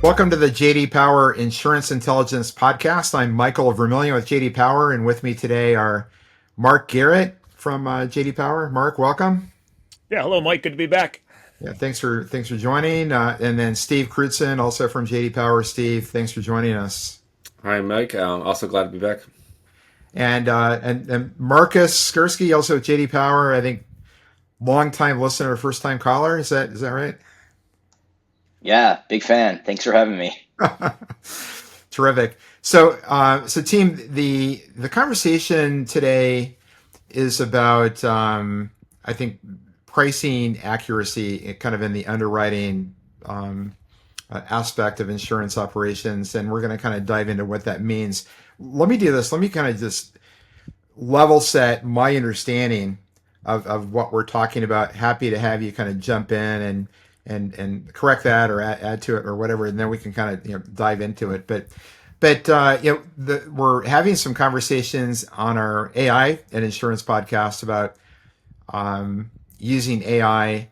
Welcome to the JD Power Insurance Intelligence Podcast. I'm Michael Vermillion with JD Power, and with me today are Mark Garrett from JD Power. Mark, welcome. Yeah, hello, Mike. Good to be back. Yeah, thanks for joining. And then Steve Crutzen, also from JD Power. Steve, thanks for joining us. Hi, Mike. Also glad to be back. And Marcus Skursky, also with JD Power. I think long-time listener, first time caller. Is that right? Yeah, big fan. Thanks for having me. Terrific. So team, the conversation today is about, I think, pricing accuracy, kind of in the underwriting aspect of insurance operations, and we're going to kind of dive into what that means. Let me do this. Let me kind of just level set my understanding of what we're talking about. Happy to have you kind of jump in and correct that or add to it or whatever, and then we can kind of dive into it. But we're having some conversations on our AI and insurance podcast about using AI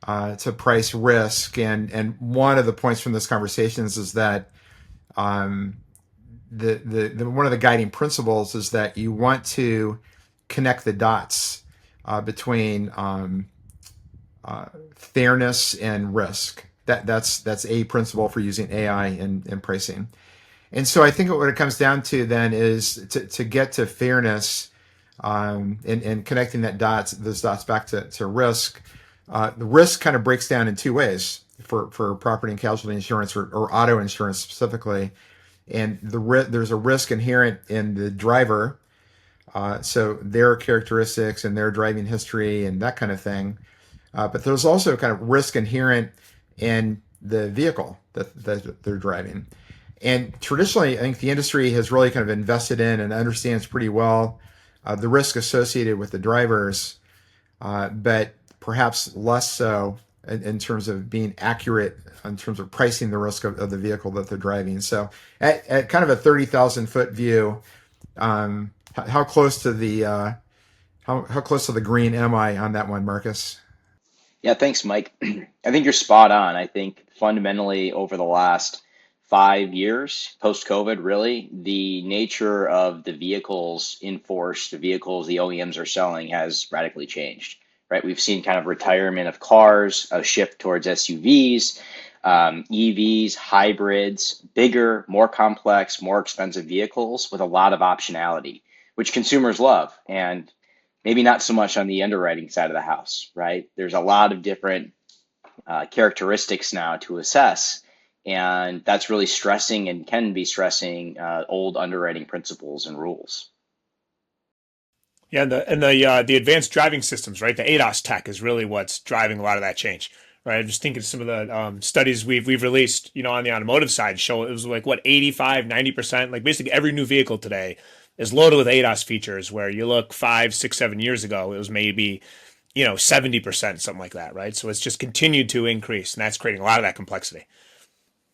to price risk, and one of the points from this conversations is that the one of the guiding principles is that you want to connect the dots between fairness and risk. That's a principle for using AI in pricing. And so I think what it comes down to then is to get to fairness and connecting those dots back to risk. The risk kind of breaks down in two ways for property and casualty insurance or auto insurance specifically. And there's a risk inherent in the driver, so their characteristics and their driving history and that kind of thing. But there's also kind of risk inherent in the vehicle that they're driving. And traditionally, I think the industry has really kind of invested in and understands pretty well the risk associated with the drivers, but perhaps less so in terms of being accurate in terms of pricing the risk of the vehicle that they're driving. So at kind of a 30,000 foot view, how close to the how close to the green am I on that one, Marcus? Yeah, thanks, Mike. I think you're spot on. I think fundamentally over the last 5 years, post-COVID, really, the nature of the vehicles in force, the vehicles the OEMs are selling has radically changed, right? We've seen kind of retirement of cars, a shift towards SUVs, EVs, hybrids, bigger, more complex, more expensive vehicles with a lot of optionality, which consumers love. And maybe not so much on the underwriting side of the house, right? There's a lot of different characteristics now to assess, and that's really stressing and can be stressing old underwriting principles and rules. Yeah, and the advanced driving systems, right? The ADAS tech is really what's driving a lot of that change, right? I'm just thinking some of the studies we've released, on the automotive side show it was like what 85-90%, like basically every new vehicle today is loaded with ADAS features. Where you look 5, 6, 7 years ago, it was maybe 70%, something like that, right? So it's just continued to increase, and that's creating a lot of that complexity.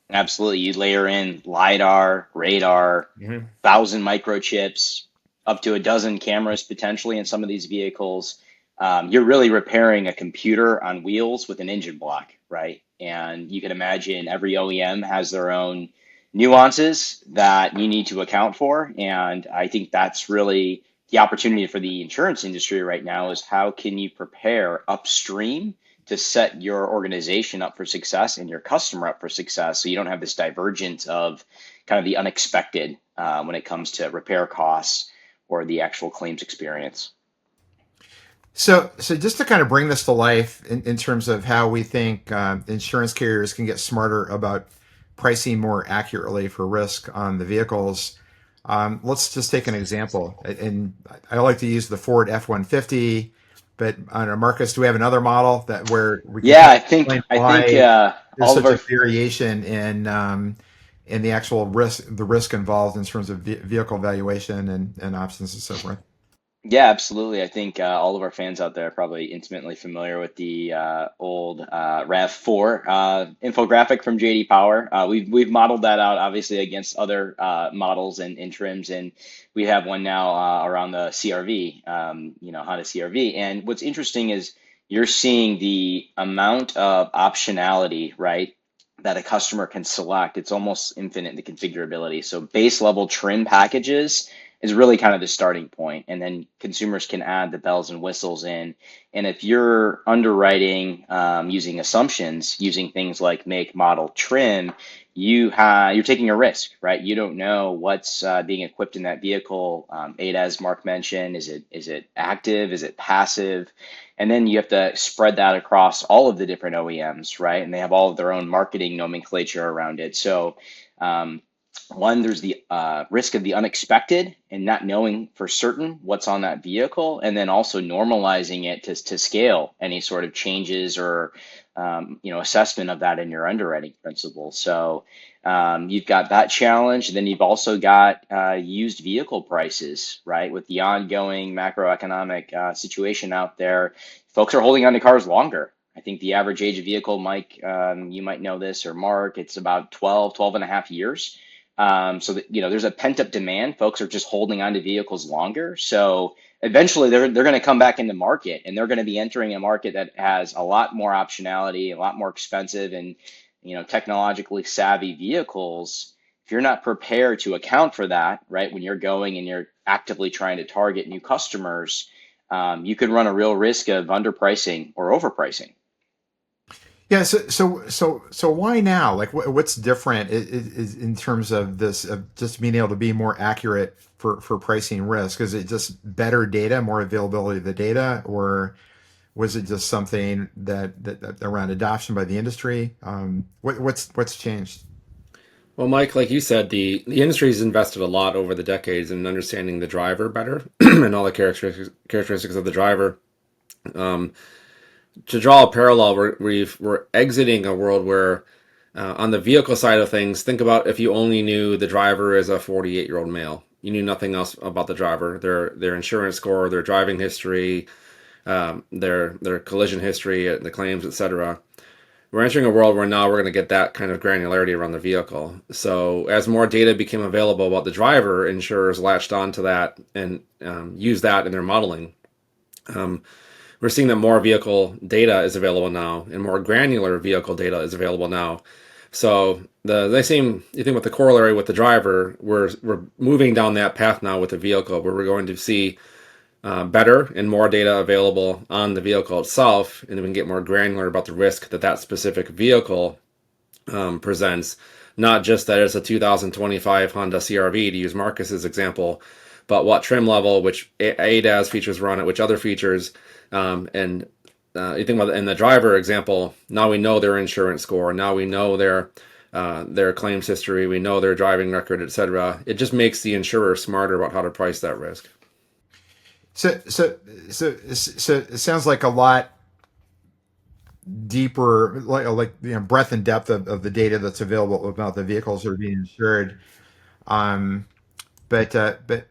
Absolutely. You layer in LiDAR, radar, 1,000 microchips, up to a dozen cameras potentially in some of these vehicles. You're really repairing a computer on wheels with an engine block, right? And you can imagine every OEM has their own nuances that you need to account for. And I think that's really the opportunity for the insurance industry right now is how can you prepare upstream to set your organization up for success and your customer up for success so you don't have this divergence of kind of the unexpected when it comes to repair costs or the actual claims experience. So just to kind of bring this to life in terms of how we think insurance carriers can get smarter about pricing more accurately for risk on the vehicles, let's just take an example. And I like to use the Ford F-150, but I don't know, Marcus, do we have another model where we can Yeah, kind I of think explain I think why there's all of such a our variation in the actual risk involved in terms of vehicle valuation and options and so forth? Yeah, absolutely. I think all of our fans out there are probably intimately familiar with the old RAV4 infographic from JD Power. We've modeled that out obviously against other models and trims, and we have one now around the CRV, Honda CRV. And what's interesting is you're seeing the amount of optionality, right, that a customer can select. It's almost infinite, the configurability. So base level trim packages is really kind of the starting point, and then consumers can add the bells and whistles in. And if you're underwriting using assumptions, using things like make, model, trim, you're taking a risk, right? You don't know what's being equipped in that vehicle. ADAS, Mark mentioned, is it active? Is it passive? And then you have to spread that across all of the different OEMs, right? And they have all of their own marketing nomenclature around it. So, one, there's the risk of the unexpected and not knowing for certain what's on that vehicle, and then also normalizing it to scale any sort of changes or assessment of that in your underwriting principles. So you've got that challenge. And then you've also got used vehicle prices, right? With the ongoing macroeconomic situation out there, folks are holding on to cars longer. I think the average age of vehicle, Mike, you might know this, or Mark, it's about 12 and a half years. So that, there's a pent up demand. Folks are just holding on to vehicles longer. So eventually they're going to come back in the market, and they're going to be entering a market that has a lot more optionality, a lot more expensive and, technologically savvy vehicles. If you're not prepared to account for that, right, when you're going and you're actively trying to target new customers, you could run a real risk of underpricing or overpricing. Yeah. So why now? Like, what's different is in terms of this, of just being able to be more accurate for pricing risk? Is it just better data, more availability of the data, or was it just something that around adoption by the industry? What's changed? Well, Mike, like you said, the industry's invested a lot over the decades in understanding the driver better and all the characteristics of the driver. To draw a parallel, we're exiting a world where, on the vehicle side of things, think about if you only knew the driver is a 48-year-old male. You knew nothing else about the driver, their insurance score, their driving history, their collision history, the claims, etc. We're entering a world where now we're going to get that kind of granularity around the vehicle. So as more data became available about the driver, insurers latched onto that and used that in their modeling. We're seeing that more vehicle data is available now, and more granular vehicle data is available now. So you think with the corollary with the driver, we're moving down that path now with the vehicle, where we're going to see better and more data available on the vehicle itself, and then we can get more granular about the risk that specific vehicle presents. Not just that it's a 2025 Honda CR-V, to use Marcus's example, but what trim level, which ADAS features were on it, which other features. You think about in the driver example, now we know their insurance score, now we know their claims history, we know their driving record, etc. It just makes the insurer smarter about how to price that risk. So it sounds like a lot deeper, like breadth and depth of the data that's available about the vehicles that are being insured. But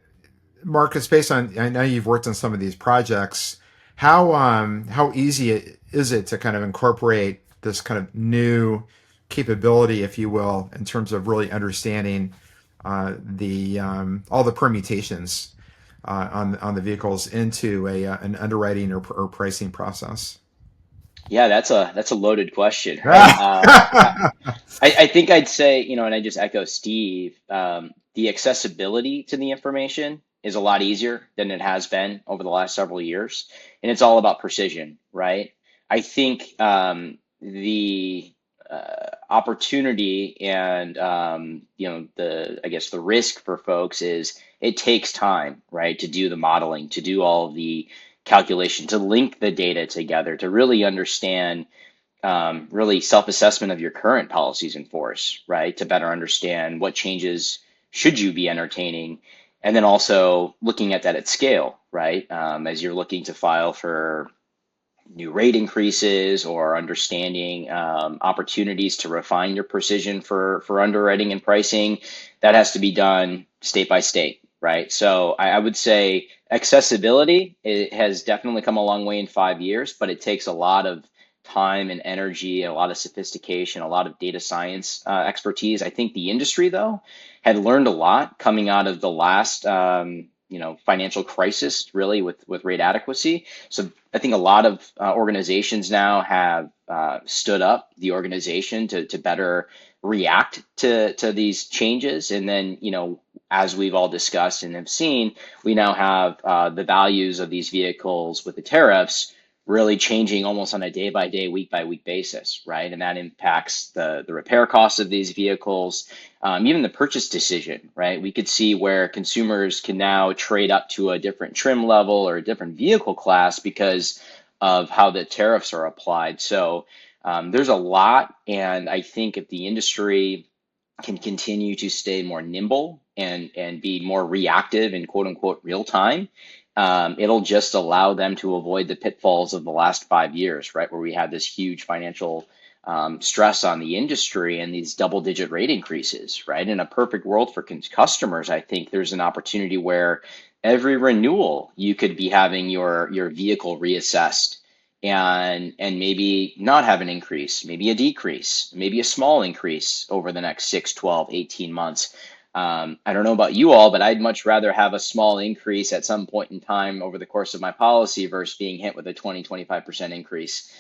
Marcus, based on, I know you've worked on some of these projects, how easy is it to kind of incorporate this kind of new capability, if you will, in terms of really understanding the all the permutations on the vehicles into an underwriting or pricing process? Yeah, that's a loaded question, right? I think I'd say, and I just echo Steve, the accessibility to the information is a lot easier than it has been over the last several years. And it's all about precision, right? I think the opportunity and, the risk for folks is it takes time, right, to do the modeling, to do all of the calculation, to link the data together, to really understand really self-assessment of your current policies in force, right? To better understand what changes should you be entertaining, and then also looking at that at scale, right? As you're looking to file for new rate increases or understanding opportunities to refine your precision for underwriting and pricing, that has to be done state by state, right? So I would say accessibility, it has definitely come a long way in 5 years, but it takes a lot of time and energy, a lot of sophistication, a lot of data science expertise. I think the industry, though, had learned a lot coming out of the last financial crisis really with rate adequacy. So I think a lot of organizations now have stood up the organization to better react to these changes. And then, as we've all discussed and have seen, we now have the values of these vehicles with the tariffs really changing almost on a day by day, week by week basis, right? And that impacts the repair costs of these vehicles, even the purchase decision, right? We could see where consumers can now trade up to a different trim level or a different vehicle class because of how the tariffs are applied. So there's a lot, and I think if the industry can continue to stay more nimble and be more reactive in quote unquote real time, it'll just allow them to avoid the pitfalls of the last 5 years, right? Where we had this huge financial stress on the industry and these double-digit rate increases, right? In a perfect world for customers, I think there's an opportunity where every renewal you could be having your vehicle reassessed and maybe not have an increase, maybe a decrease, maybe a small increase over the next 6, 12, 18 months. I don't know about you all, but I'd much rather have a small increase at some point in time over the course of my policy versus being hit with a 20-25% increase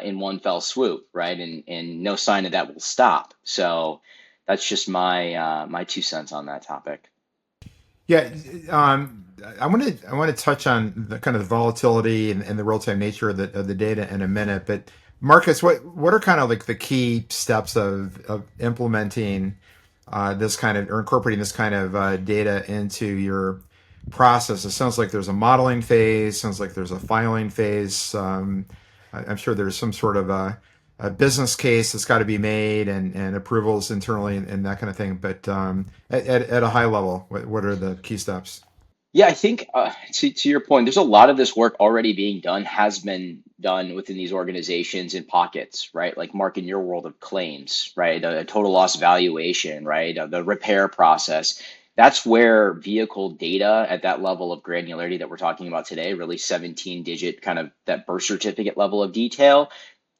in one fell swoop, right? And no sign of that will stop. So that's just my 2 cents on that topic. Yeah, I want to touch on the kind of the volatility and the real time nature of the data in a minute. But Marcus, what are kind of like the key steps of implementing this kind of or incorporating this kind of data into your process? It sounds like there's a modeling phase. Sounds like there's a filing phase. I'm sure there's some sort of a business case that's got to be made and approvals internally and that kind of thing. But at a high level, what are the key steps? Yeah, I think to your point, there's a lot of this work already being done, has been done within these organizations in pockets, right? Like Mark, in your world of claims, right? A total loss valuation, right? The repair process. That's where vehicle data at that level of granularity that we're talking about today, really 17-digit kind of that birth certificate level of detail,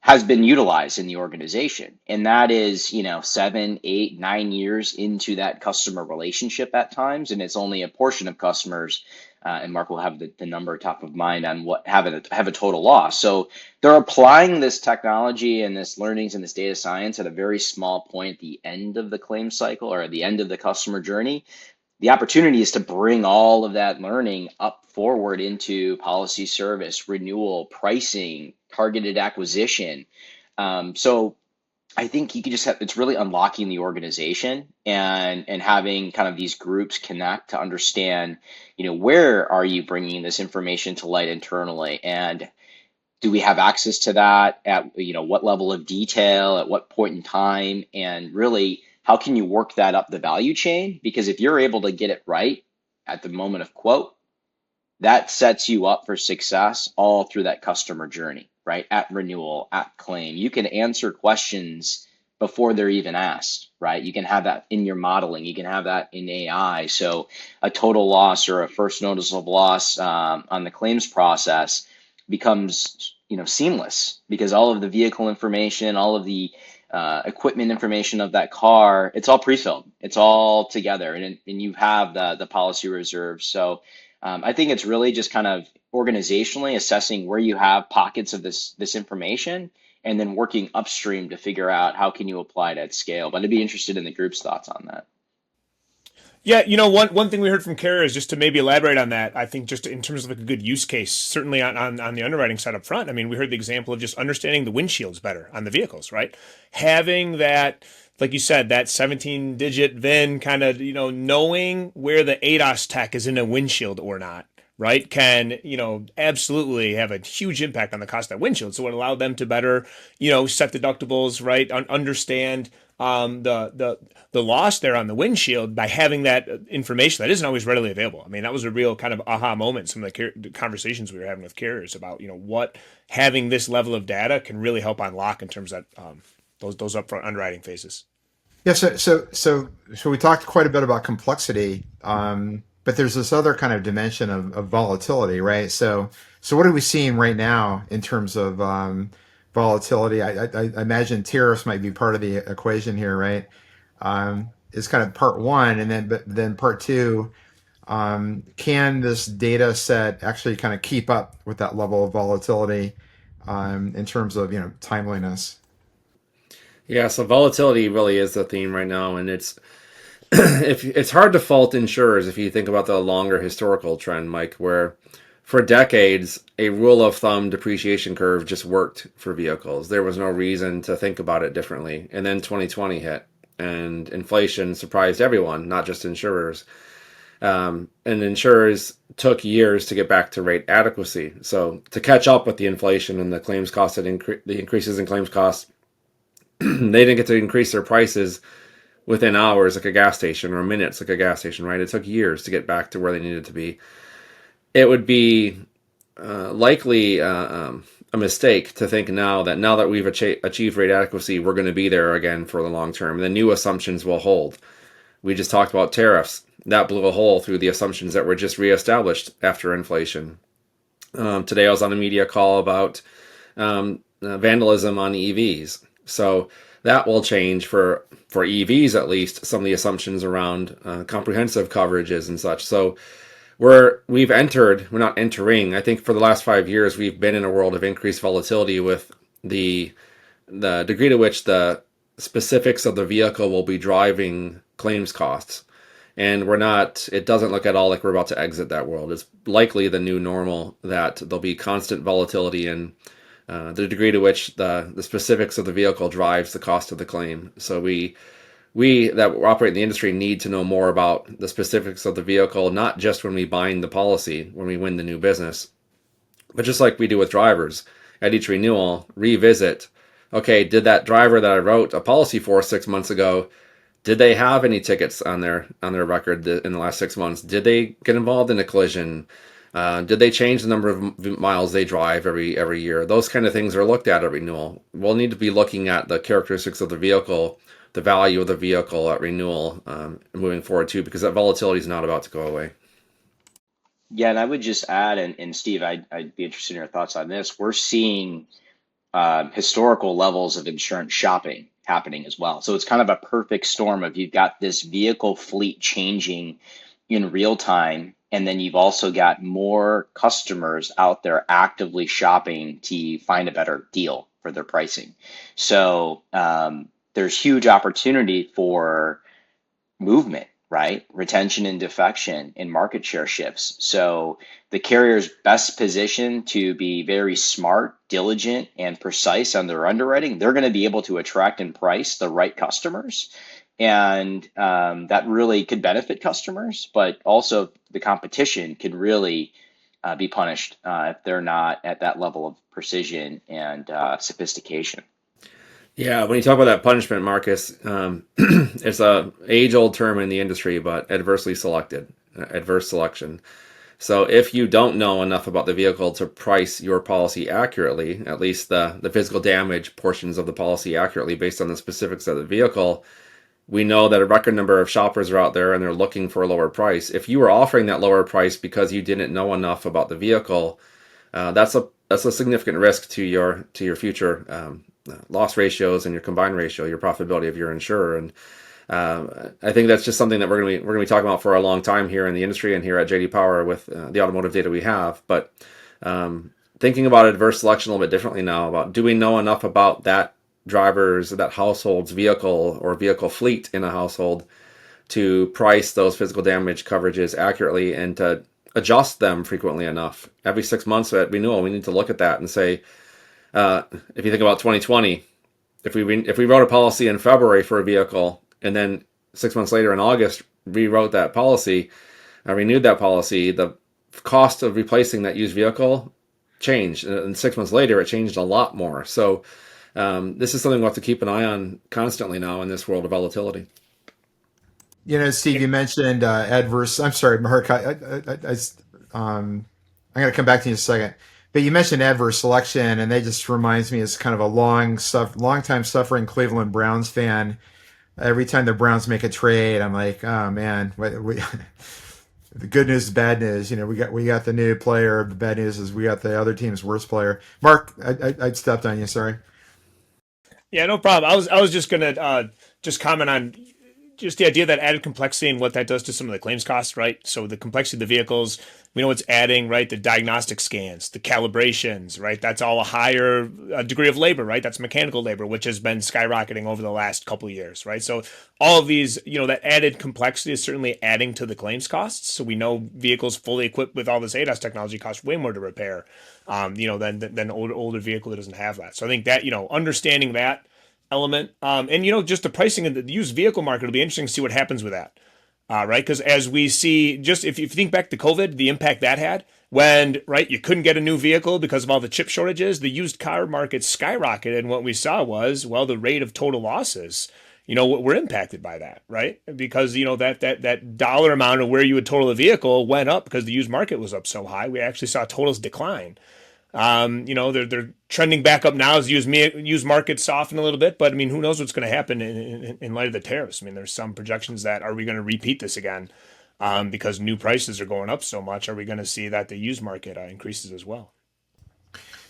has been utilized in the organization. And that is, 7, 8, 9 years into that customer relationship at times. And it's only a portion of customers, and Mark will have the number top of mind on what have a total loss. So they're applying this technology and this learnings and this data science at a very small point at the end of the claim cycle or at the end of the customer journey. The opportunity is to bring all of that learning up forward into policy service, renewal, pricing, targeted acquisition. So I think you can just have, it's really unlocking the organization and having kind of these groups connect to understand, where are you bringing this information to light internally, and do we have access to that at, what level of detail, at what point in time, and really how can you work that up the value chain? Because if you're able to get it right at the moment of quote, that sets you up for success all through that customer journey, right? At renewal, at claim. You can answer questions before they're even asked, right? You can have that in your modeling. You can have that in AI. So a total loss or a first notice of loss on the claims process becomes, seamless because all of the vehicle information, all of the equipment information of that car, it's all pre-filled. It's all together, and you have the policy reserve. So I think it's really just kind of organizationally assessing where you have pockets of this information and then working upstream to figure out how can you apply it at scale. But I'd be interested in the group's thoughts on that. Yeah, one thing we heard from carriers, just to maybe elaborate on that, I think just in terms of like a good use case, certainly on the underwriting side up front. I mean, we heard the example of just understanding the windshields better on the vehicles, right? Having that, like you said, that 17-digit VIN kind of, knowing where the ADAS tech is in a windshield or not, right, can, absolutely have a huge impact on the cost of that windshield. So it allowed them to better, set deductibles, right, understand the loss there on the windshield by having that information that isn't always readily available. I mean, that was a real kind of aha moment. Some of the conversations we were having with carriers about, what having this level of data can really help unlock in terms of those upfront underwriting phases. Yeah, so we talked quite a bit about complexity, but there's this other kind of dimension of volatility, right? So what are we seeing right now in terms of volatility? I imagine tariffs might be part of the equation here, right? It's kind of part one, and then part two. Can this data set actually kind of keep up with that level of volatility in terms of timeliness? Yeah, so volatility really is the theme right now, and it's if it's hard to fault insurers if you think about the longer historical trend, Mike, where for decades a rule of thumb depreciation curve just worked for vehicles. There was no reason to think about it differently. And then 2020 hit, and inflation surprised everyone, not just insurers. And insurers took years to get back to rate adequacy. So to catch up with the inflation and the claims cost the increases in claims costs, they didn't get to increase their prices within hours like a gas station or minutes like a gas station, right? It took years to get back to where they needed to be. It would be likely a mistake to think now that we've achieved rate adequacy, we're going to be there again for the long term. The new assumptions will hold. We just talked about tariffs. That blew a hole through the assumptions that were just reestablished after inflation. Today I was on a media call about vandalism on EVs. So that will change for EVs, at least, some of the assumptions around comprehensive coverages and such. So we're not entering, I think for the last 5 years, we've been in a world of increased volatility with the degree to which the specifics of the vehicle will be driving claims costs. And it doesn't look at all like we're about to exit that world. It's likely the new normal that there'll be constant volatility in the degree to which the specifics of the vehicle drives the cost of the claim. So we that operate in the industry need to know more about the specifics of the vehicle, not just when we bind the policy, when we win the new business, but just like we do with drivers. At each renewal, revisit, okay, did that driver that I wrote a policy for 6 months ago, did they have any tickets on their record in the last 6 months? Did they get involved in a collision? Did they change the number of miles they drive every year? Those kind of things are looked at renewal. We'll need to be looking at the characteristics of the vehicle, the value of the vehicle at renewal, moving forward too, because that volatility is not about to go away. Yeah, and I would just add, and Steve, I'd be interested in your thoughts on this. We're seeing historical levels of insurance shopping happening as well. So it's kind of a perfect storm of you've got this vehicle fleet changing in real time, and then you've also got more customers out there actively shopping to find a better deal for their pricing. So there's huge opportunity for movement, right? Retention and defection and market share shifts. So the carrier's best positioned to be very smart, diligent, and precise on their underwriting. They're going to be able to attract and price the right customers. And that really could benefit customers, but also the competition could really be punished if they're not at that level of precision and sophistication. Yeah, when you talk about that punishment, Marcus, it's a age-old term in the industry, but adverse selection. So if you don't know enough about the vehicle to price your policy accurately, at least the physical damage portions of the policy accurately based on the specifics of the vehicle, we know that a record number of shoppers are out there and they're looking for a lower price. If you were offering that lower price because you didn't know enough about the vehicle, that's a significant risk to your future loss ratios and your combined ratio, your profitability of your insurer. And I think that's just something that we're going to be talking about for a long time here in the industry and here at JD Power with the automotive data we have. But thinking about adverse selection a little bit differently now, about do we know enough about that household's vehicle or vehicle fleet in a household to price those physical damage coverages accurately and to adjust them frequently enough. Every 6 months at renewal, we need to look at that and say, if you think about 2020, if we wrote a policy in February for a vehicle and then 6 months later in August rewrote that policy, renewed that policy, the cost of replacing that used vehicle changed, and 6 months later it changed a lot more. So this is something we'll have to keep an eye on constantly now in this world of volatility. Steve, you mentioned adverse. I'm sorry, Mark. I'm going to come back to you in a second. But you mentioned adverse selection, and that just reminds me as kind of a long time suffering Cleveland Browns fan. Every time the Browns make a trade, I'm like, oh man, the good news is bad news. We got the new player. The bad news is we got the other team's worst player. Mark, I stepped on you. Sorry. Yeah, no problem. I was just gonna just comment on just the idea that added complexity and what that does to some of the claims costs, right? So the complexity of the vehicles, we know it's adding, right? The diagnostic scans, the calibrations, right? That's all a higher degree of labor, right? That's mechanical labor, which has been skyrocketing over the last couple of years, right? So all of these, that added complexity is certainly adding to the claims costs. So we know vehicles fully equipped with all this ADAS technology cost way more to repair, than older vehicle that doesn't have that. So I think that, understanding that element, and just the pricing of the used vehicle market will be interesting to see what happens with that. Right? Because as we see, just if you think back to COVID, the impact that had when, right, you couldn't get a new vehicle because of all the chip shortages, the used car market skyrocketed. And what we saw was, well, the rate of total losses, were impacted by that, right? Because, that dollar amount of where you would total a vehicle went up because the used market was up so high. We actually saw totals decline. They're trending back up now as used markets soften a little bit, but I mean, who knows what's going to happen in light of the tariffs? I mean, there's some projections that are we going to repeat this again because new prices are going up so much? Are we going to see that the used market increases as well?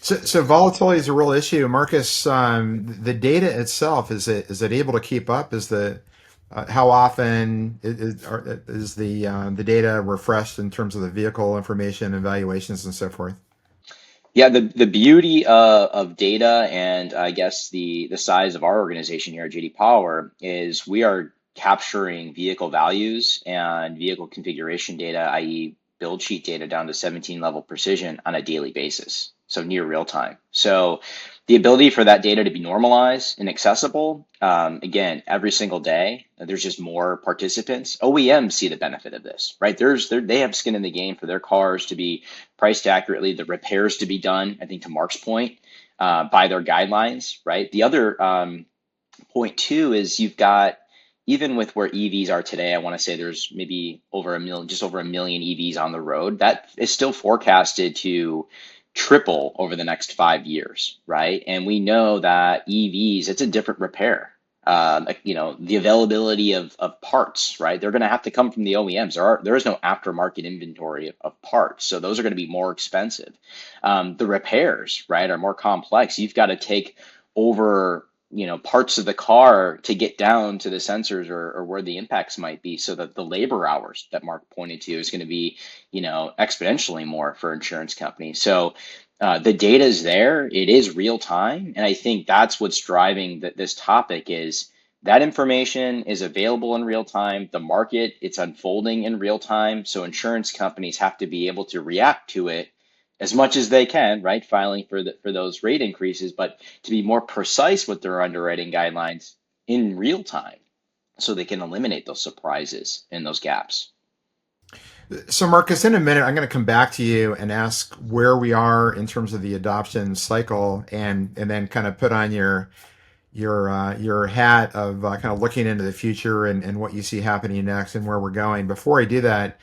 So volatility is a real issue, Marcus. The data itself, is it able to keep up? Is the how often is the data refreshed in terms of the vehicle information, evaluations, and so forth? Yeah, the beauty of data, and I guess the size of our organization here at JD Power is we are capturing vehicle values and vehicle configuration data, i.e. build sheet data, down to 17 level precision on a daily basis. So near real time. So the ability for that data to be normalized and accessible, again, every single day, there's just more participants. OEMs see the benefit of this, right? They have skin in the game for their cars to be priced accurately, the repairs to be done, I think to Mark's point, by their guidelines, right? The other point too is you've got, even with where EVs are today, I want to say there's maybe just over a million EVs on the road. That is still forecasted to triple over the next 5 years, right? And we know that EVs, it's a different repair. The availability of parts, right? They're going to have to come from the OEMs. There is no aftermarket inventory of parts, so those are going to be more expensive. The repairs, right, are more complex. You've got to take over parts of the car to get down to the sensors or where the impacts might be, so that the labor hours that Mark pointed to is going to be exponentially more for insurance companies. So the data is there, it is real time, and I think that's what's driving this topic. Is that information is available in real time, the market, it's unfolding in real time, so insurance companies have to be able to react to it as much as they can, right? Filing for those rate increases, but to be more precise with their underwriting guidelines in real time, so they can eliminate those surprises and those gaps. So, Marcus, in a minute, I'm going to come back to you and ask where we are in terms of the adoption cycle, and then kind of put on your hat of kind of looking into the future and what you see happening next and where we're going. Before I do that,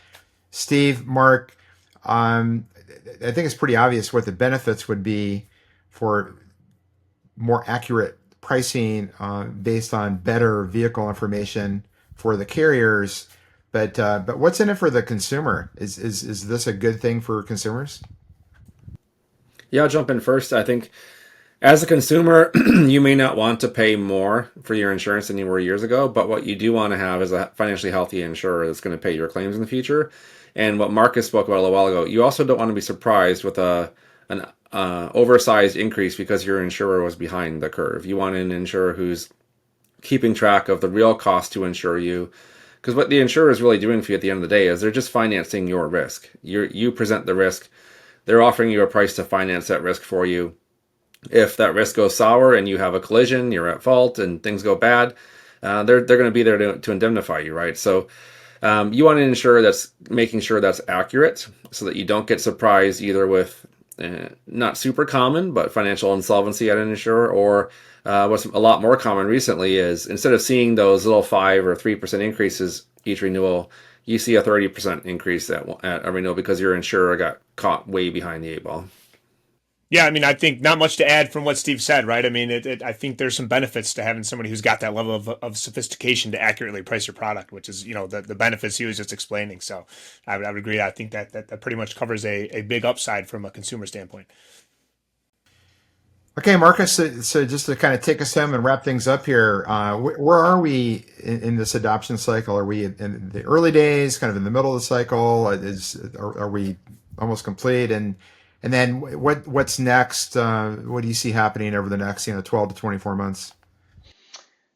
Steve, Mark, I think it's pretty obvious what the benefits would be for more accurate pricing based on better vehicle information for the carriers. But what's in it for the consumer? Is this a good thing for consumers? Yeah, I'll jump in first. I think as a consumer, you may not want to pay more for your insurance than you were years ago, but what you do want to have is a financially healthy insurer that's going to pay your claims in the future. And what Marcus spoke about a little while ago, you also don't want to be surprised with an oversized increase because your insurer was behind the curve. You want an insurer who's keeping track of the real cost to insure you. Because what the insurer is really doing for you at the end of the day is they're just financing your risk. You present the risk. They're offering you a price to finance that risk for you. If that risk goes sour and you have a collision, you're at fault and things go bad, they're going to be there to indemnify you, right? So you want an insurer that's making sure that's accurate so that you don't get surprised either with not super common, but financial insolvency at an insurer, or what's a lot more common recently is instead of seeing those little 5 or 3% increases each renewal, you see a 30% increase at a renewal because your insurer got caught way behind the 8 ball. Yeah, I mean, I think not much to add from what Steve said, right? I mean, I think there's some benefits to having somebody who's got that level of sophistication to accurately price your product, which is, the benefits he was just explaining. So I would agree. I think that pretty much covers a big upside from a consumer standpoint. Okay, Marcus. So just to kind of take us home and wrap things up here, where are we in this adoption cycle? Are we in the early days, kind of in the middle of the cycle? Are we almost complete? And then what's next? What do you see happening over the next 12 to 24 months?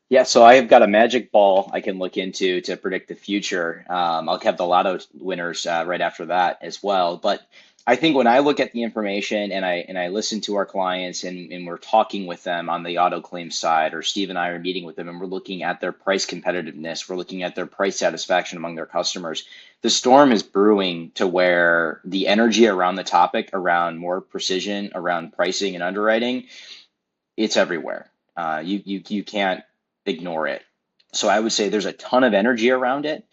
Yeah, so I've got a magic ball I can look into to predict the future. I'll have the lotto winners right after that as well. But I think when I look at the information and I listen to our clients and we're talking with them on the auto claim side, or Steve and I are meeting with them and we're looking at their price competitiveness, we're looking at their price satisfaction among their customers. The storm is brewing to where the energy around the topic, around more precision, around pricing and underwriting, it's everywhere. You can't ignore it. So I would say there's a ton of energy around it.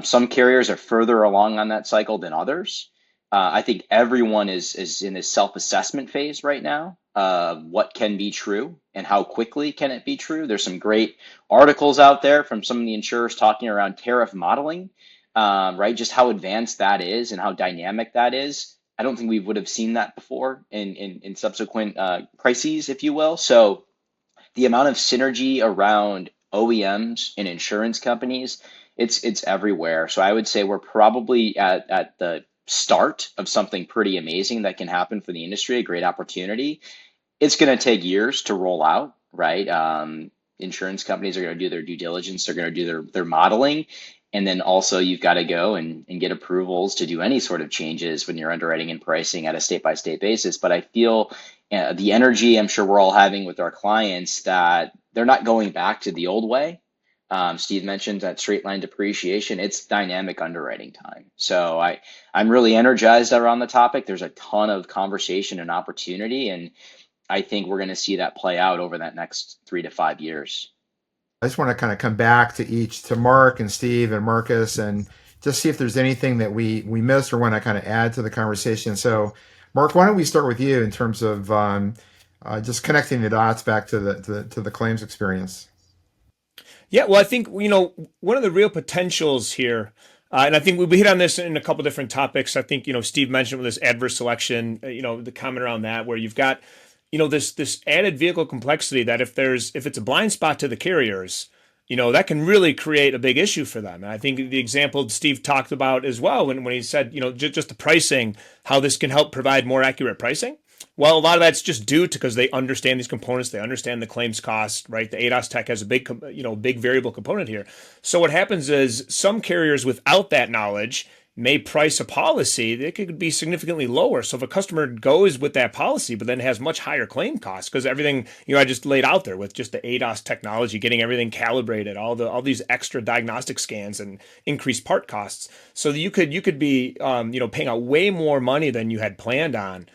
Some carriers are further along on that cycle than others. I think everyone is in this self-assessment phase right now of what can be true and how quickly can it be true. There's some great articles out there from some of the insurers talking around tariff modeling, right? Just how advanced that is and how dynamic that is. I don't think we would have seen that before in subsequent crises, if you will. So the amount of synergy around OEMs and insurance companies, it's everywhere. So I would say we're probably at the start of something pretty amazing that can happen for the industry, a great opportunity. It's going to take years to roll out, right? Insurance companies are going to do their due diligence. They're going to do their modeling. And then also you've got to go and get approvals to do any sort of changes when you're underwriting and pricing at a state by state basis. But I feel the energy I'm sure we're all having with our clients that they're not going back to the old way. Steve mentioned that straight line depreciation. It's dynamic underwriting time. So I'm really energized around the topic. There's a ton of conversation and opportunity. And I think we're going to see that play out over that next 3 to 5 years. I just want to kind of come back to Mark and Steve and Marcus and just see if there's anything that we missed or want to kind of add to the conversation. So, Mark, why don't we start with you in terms of just connecting the dots back to the claims experience? Yeah, well, I think one of the real potentials here, and I think we hit on this in a couple different topics. I think Steve mentioned with this adverse selection, the comment around that, where you've got this added vehicle complexity that if it's a blind spot to the carriers, that can really create a big issue for them. And I think the example Steve talked about as well when he said just the pricing, how this can help provide more accurate pricing. Well, a lot of that's just due to because they understand these components, they understand the claims cost, right? The ADAS tech has a big variable component here. So what happens is some carriers without that knowledge may price a policy that could be significantly lower. So if a customer goes with that policy, but then has much higher claim costs because everything I just laid out there with just the ADAS technology, getting everything calibrated, all these extra diagnostic scans and increased part costs, so that you could be paying out way more money than you had planned on.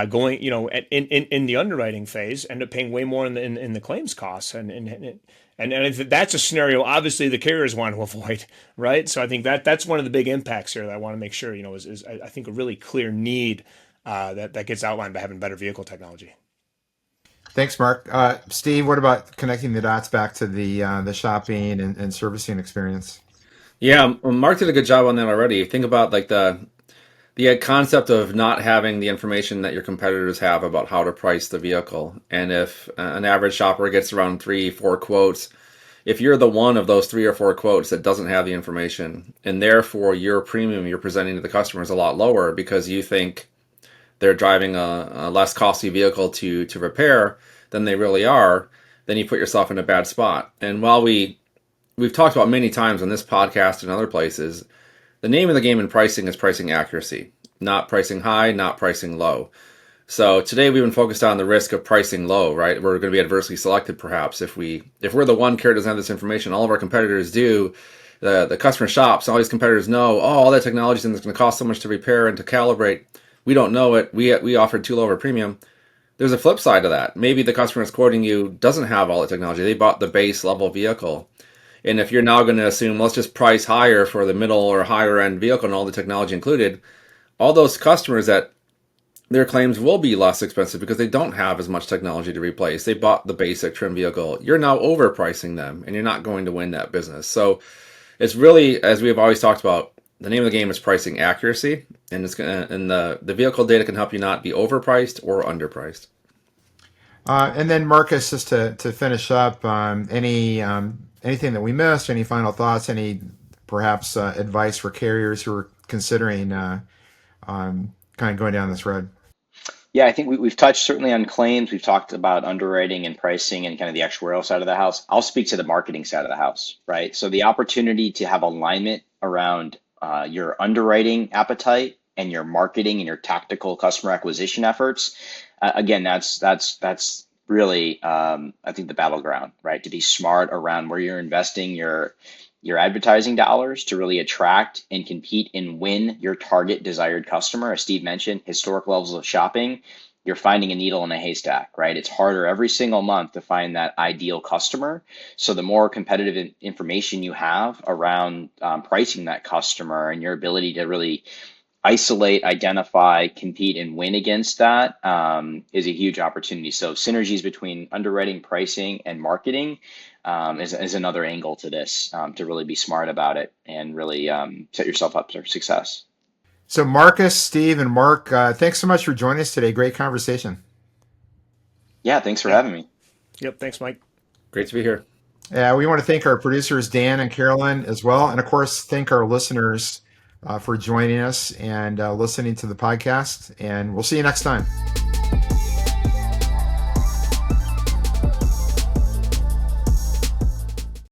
Going, in the underwriting phase, end up paying way more in the claims costs, and if that's a scenario, obviously the carriers want to avoid, right? So I think that's one of the big impacts here that I want to make sure is I think a really clear need that gets outlined by having better vehicle technology. Thanks, Mark. Steve, what about connecting the dots back to the shopping and servicing experience? Yeah, Mark did a good job on that already. Think about like the concept of not having the information that your competitors have about how to price the vehicle. And if an average shopper gets around 3-4 quotes, if you're the one of those 3 or 4 quotes that doesn't have the information, and therefore your premium you're presenting to the customer is a lot lower because you think they're driving a less costly vehicle to repair than they really are, then you put yourself in a bad spot. And while we've talked about many times on this podcast and other places, the name of the game in pricing is pricing accuracy, not pricing high, not pricing low. So today we've been focused on the risk of pricing low, right? We're going to be adversely selected perhaps if we're the one carrier that doesn't have this information. All of our competitors do. The customer shops, all these competitors know, all that technology is going to cost so much to repair and to calibrate. We don't know it. We offered too low of a premium. There's a flip side to that. Maybe the customer is quoting you doesn't have all the technology. They bought the base level vehicle. And if you're now going to assume, let's just price higher for the middle or higher end vehicle and all the technology included, all those customers that their claims will be less expensive because they don't have as much technology to replace. They bought the basic trim vehicle. You're now overpricing them and you're not going to win that business. So it's really, as we've always talked about, the name of the game is pricing accuracy, and the vehicle data can help you not be overpriced or underpriced. And then Marcus, just to finish up, anything that we missed, any final thoughts, any perhaps advice for carriers who are considering kind of going down this road? Yeah, I think we've touched certainly on claims. We've talked about underwriting and pricing and kind of the actuarial side of the house. I'll speak to the marketing side of the house, right? So the opportunity to have alignment around your underwriting appetite and your marketing and your tactical customer acquisition efforts. Again, that's really I think the battleground, right? To be smart around where you're investing your advertising dollars to really attract and compete and win your target desired customer. As Steve mentioned, historic levels of shopping, you're finding a needle in a haystack, right? It's harder every single month to find that ideal customer. So the more competitive information you have around pricing that customer and your ability to really isolate, identify, compete, and win against that is a huge opportunity. So synergies between underwriting, pricing, and marketing is another angle to this to really be smart about it and really set yourself up for success. So Marcus, Steve, and Mark, thanks so much for joining us today. Great conversation. Yeah, thanks for having me. Yep. Thanks, Mike. Great to be here. We want to thank our producers, Dan and Carolyn, as well. And of course, thank our listeners for joining us and listening to the podcast. And we'll see you next time.